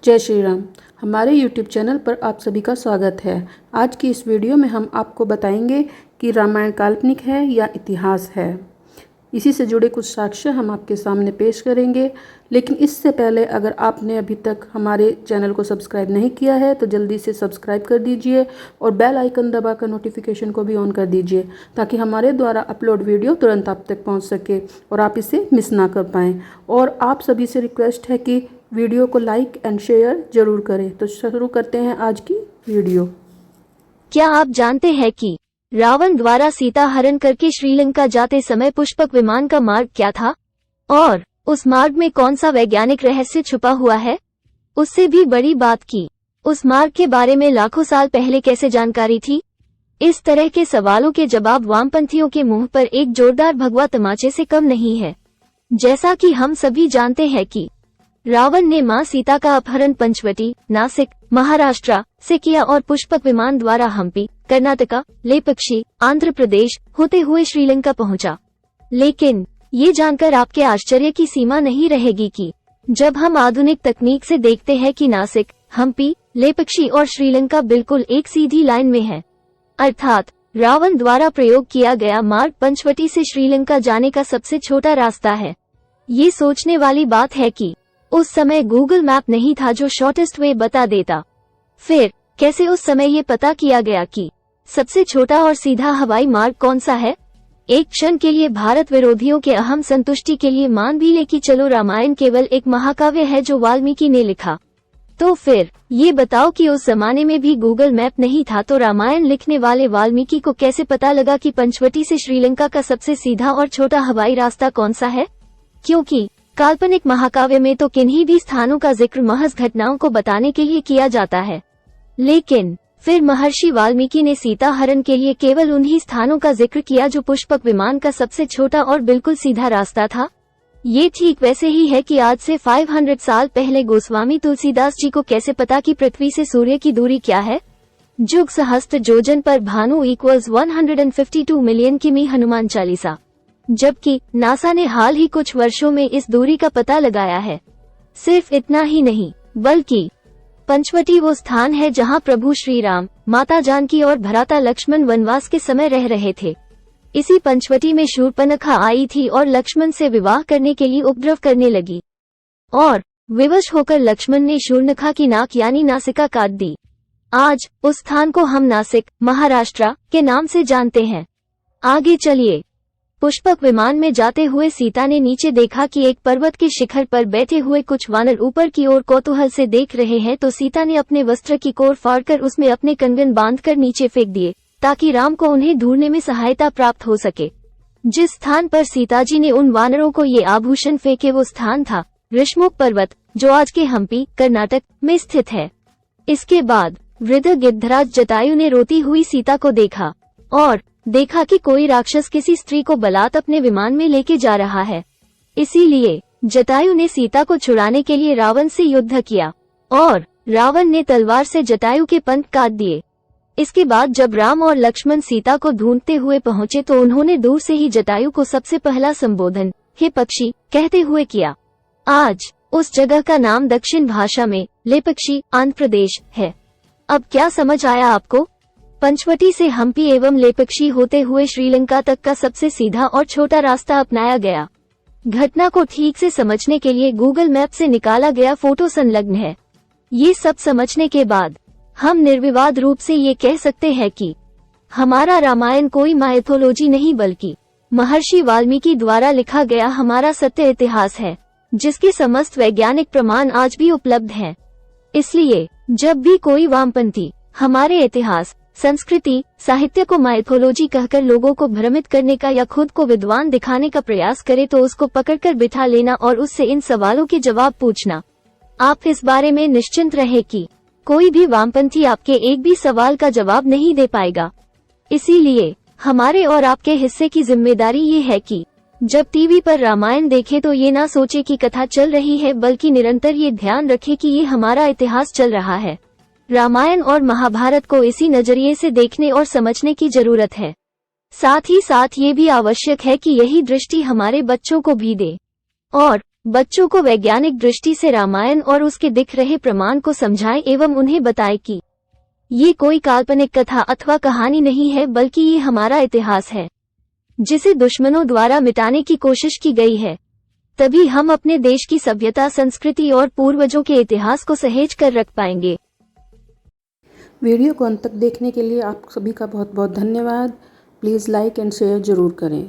जय श्री राम। हमारे YouTube channel पर आप सभी का स्वागत है। आज की इस वीडियो में हम आपको बताएंगे कि रामायण काल्पनिक है या इतिहास है। इसी से जुड़े कुछ साक्ष्य हम आपके सामने पेश करेंगे, लेकिन इससे पहले अगर आपने अभी तक हमारे चैनल को सब्सक्राइब नहीं किया है तो जल्दी से सब्सक्राइब कर दीजिए और बेल आइकन दबाकर नोटिफिकेशन को भी ऑन कर दीजिए, ताकि हमारे द्वारा अपलोड वीडियो तुरंत आप तक पहुंच सके और आप इसे मिस ना कर पाएँ। और आप सभी से रिक्वेस्ट है कि वीडियो को लाइक एंड शेयर जरूर करें। तो शुरू करते हैं आज की वीडियो। क्या आप जानते हैं कि रावण द्वारा सीता हरण करके श्रीलंका जाते समय पुष्पक विमान का मार्ग क्या था और उस मार्ग में कौन सा वैज्ञानिक रहस्य छुपा हुआ है? उससे भी बड़ी बात की उस मार्ग के बारे में लाखों साल पहले कैसे जानकारी थी? इस तरह के सवालों के जवाब वामपंथियों के मुंह पर एक जोरदार भगवा तमाचे से कम नहीं है। जैसा कि हम सभी जानते हैं कि रावण ने मां सीता का अपहरण पंचवटी, नासिक, महाराष्ट्र से किया और पुष्पक विमान द्वारा हम्पी, कर्नाटका, लेपक्षी, आंध्र प्रदेश होते हुए श्रीलंका पहुंचा। लेकिन ये जानकर आपके आश्चर्य की सीमा नहीं रहेगी कि जब हम आधुनिक तकनीक से देखते हैं कि नासिक, हम्पी, लेपक्षी और श्रीलंका बिल्कुल एक सीधी लाइन में है, अर्थात रावण द्वारा प्रयोग किया गया मार्ग पंचवटी से श्रीलंका जाने का सबसे छोटा रास्ता है। ये सोचने वाली बात है कि उस समय गूगल मैप नहीं था जो शॉर्टेस्ट वे बता देता। फिर कैसे उस समय ये पता किया गया कि सबसे छोटा और सीधा हवाई मार्ग कौन सा है? एक क्षण के लिए भारत विरोधियों के अहम संतुष्टि के लिए मान भी ले कि चलो रामायण केवल एक महाकाव्य है जो वाल्मीकि ने लिखा, तो फिर ये बताओ कि उस जमाने में भी गूगल मैप नहीं था तो रामायण लिखने वाले वाल्मीकि को कैसे पता लगा कि पंचवटी से श्रीलंका का सबसे सीधा और छोटा हवाई रास्ता कौन सा है? क्योंकि काल्पनिक महाकाव्य में तो किन्हीं भी स्थानों का जिक्र महज घटनाओं को बताने के लिए किया जाता है, लेकिन फिर महर्षि वाल्मीकि ने सीता हरण के लिए केवल उन्हीं स्थानों का जिक्र किया जो पुष्पक विमान का सबसे छोटा और बिल्कुल सीधा रास्ता था। ये ठीक वैसे ही है कि आज से 500 साल पहले गोस्वामी तुलसीदास जी को कैसे पता कि पृथ्वी से सूर्य की दूरी क्या है? जुग सहस्त्र जोजन पर भानु इक्वल्स 152 मिलियन किमी हनुमान चालीसा। जबकि नासा ने हाल ही कुछ वर्षों में इस दूरी का पता लगाया है। सिर्फ इतना ही नहीं, बल्कि पंचवटी वो स्थान है जहां प्रभु श्री राम, माता जानकी और भ्राता लक्ष्मण वनवास के समय रह रहे थे। इसी पंचवटी में शूर्पणखा आई थी और लक्ष्मण से विवाह करने के लिए उपद्रव करने लगी और विवश होकर लक्ष्मण ने शूर्पणखा की नाक यानी नासिका काट दी। आज उस स्थान को हम नासिक, महाराष्ट्र के नाम से जानते हैं। आगे चलिए। पुष्पक विमान में जाते हुए सीता ने नीचे देखा कि एक पर्वत के शिखर पर बैठे हुए कुछ वानर ऊपर की ओर कौतूहल से देख रहे हैं, तो सीता ने अपने वस्त्र की कोर फाड़कर उसमें अपने कंगन बांधकर नीचे फेंक दिए ताकि राम को उन्हें ढूंढने में सहायता प्राप्त हो सके। जिस स्थान पर सीताजी ने उन वानरों को ये आभूषण फेंके वो स्थान था ऋषमुख पर्वत, जो आज के हम्पी, कर्नाटक में स्थित है। इसके बाद वृद्ध गिद्धराज जटायु ने रोती हुई सीता को देखा और देखा कि कोई राक्षस किसी स्त्री को बलात् अपने विमान में लेके जा रहा है। इसीलिए जटायु ने सीता को छुड़ाने के लिए रावण से युद्ध किया और रावण ने तलवार से जटायु के पंख काट दिए। इसके बाद जब राम और लक्ष्मण सीता को ढूंढते हुए पहुंचे तो उन्होंने दूर से ही जटायु को सबसे पहला संबोधन हे पक्षी कहते हुए किया। आज उस जगह का नाम दक्षिण भाषा में लेपक्षी, आंध्र प्रदेश है। अब क्या समझ आया आपको? पंचवटी से हम्पी एवं लेपक्षी होते हुए श्रीलंका तक का सबसे सीधा और छोटा रास्ता अपनाया गया। घटना को ठीक से समझने के लिए गूगल मैप से निकाला गया फोटो संलग्न है। ये सब समझने के बाद हम निर्विवाद रूप से ये कह सकते हैं कि हमारा रामायण कोई माइथोलॉजी नहीं बल्कि महर्षि वाल्मीकि द्वारा लिखा गया हमारा सत्य इतिहास है, जिसके समस्त वैज्ञानिक प्रमाण आज भी उपलब्ध हैं। इसलिए जब भी कोई वामपंथी हमारे इतिहास, संस्कृति, साहित्य को माइथोलॉजी कहकर लोगों को भ्रमित करने का या खुद को विद्वान दिखाने का प्रयास करे तो उसको पकड़कर बिठा लेना और उससे इन सवालों के जवाब पूछना। आप इस बारे में निश्चिंत रहे कि कोई भी वामपंथी आपके एक भी सवाल का जवाब नहीं दे पाएगा। इसीलिए हमारे और आपके हिस्से की जिम्मेदारी ये है कि जब टीवी पर रामायण देखे तो ये ना सोचे कि कथा चल रही है, बल्कि निरंतर ये ध्यान रखे कि ये हमारा इतिहास चल रहा है। रामायण और महाभारत को इसी नजरिए से देखने और समझने की जरूरत है। साथ ही साथ ये भी आवश्यक है कि यही दृष्टि हमारे बच्चों को भी दे और बच्चों को वैज्ञानिक दृष्टि से रामायण और उसके दिख रहे प्रमाण को समझाएं एवं उन्हें बताएं कि ये कोई काल्पनिक कथा अथवा कहानी नहीं है, बल्कि ये हमारा इतिहास है जिसे दुश्मनों द्वारा मिटाने की कोशिश की गई है। तभी हम अपने देश की सभ्यता, संस्कृति और पूर्वजों के इतिहास को सहेज कर रख पाएंगे। वीडियो को अंत तक देखने के लिए आप सभी का बहुत बहुत धन्यवाद। प्लीज़ लाइक एंड शेयर ज़रूर करें।